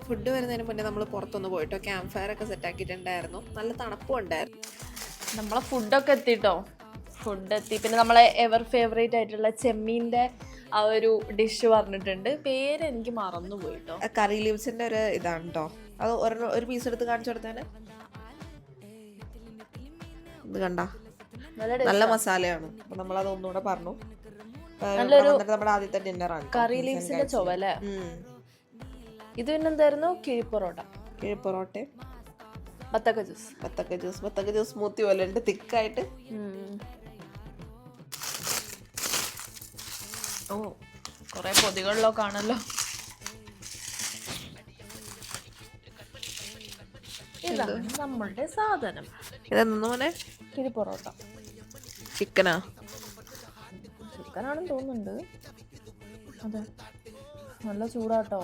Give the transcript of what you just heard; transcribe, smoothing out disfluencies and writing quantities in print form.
Food വരുന്നതിന് മുന്നേ നമ്മൾ പുറത്തൊന്ന് പോയിട്ടോ, ക്യാമ്പ് ഫയർ ഒക്കെ സെറ്റ് ആക്കിയിട്ടുണ്ടായിരുന്നു. നല്ല തണുപ്പും ഉണ്ടായിരുന്നു. നമ്മളെ ഫുഡൊക്കെ എത്തിട്ടോ. ഫുഡ് എത്തി. പിന്നെ നമ്മളെ എവർ ഫേവറേറ്റ് ആയിട്ടുള്ള ചെമ്മീൻ്റെ ആ ഒരു ഡിഷ് പറഞ്ഞിട്ടുണ്ട്. പേര് എനിക്ക് മറന്നു പോയിട്ടോ. കറി ലീവ്സിന്റെ ഒരു ഇതാണ് കേട്ടോ. അത് ഒരു പീസ് എടുത്ത് കാണിച്ചു കൊടുത്തേന്. ഇത് കണ്ട നല്ല മസാലയാണ്. അപ്പൊ നമ്മളത് ഒന്നുകൂടെ പറഞ്ഞു. നമ്മുടെ ആദ്യത്തെ ഡിന്നറാണ് കറി ലീവ്സിന്റെ ചൊവ അല്ലേ. ഇത് പിന്നെ എന്തായിരുന്നു? കിഴിപ്പൊറോട്ട, ബത്തക്ക ജ്യൂസ് സ്മൂത്തി പോലെ ഉണ്ട്, തിക്കായിട്ട്. ഓ, കൊറേ പൊതികളിലൊക്കെ ആണല്ലോ. ഇതാണ് നമ്മളുടെ സാധനം. ഇതെന്നു മോനെ? കിഴിപ്പൊറോട്ട. ചിക്കനാണെന്ന് തോന്നുന്നുണ്ട്. അതെ, നല്ല ചൂടാട്ടോ.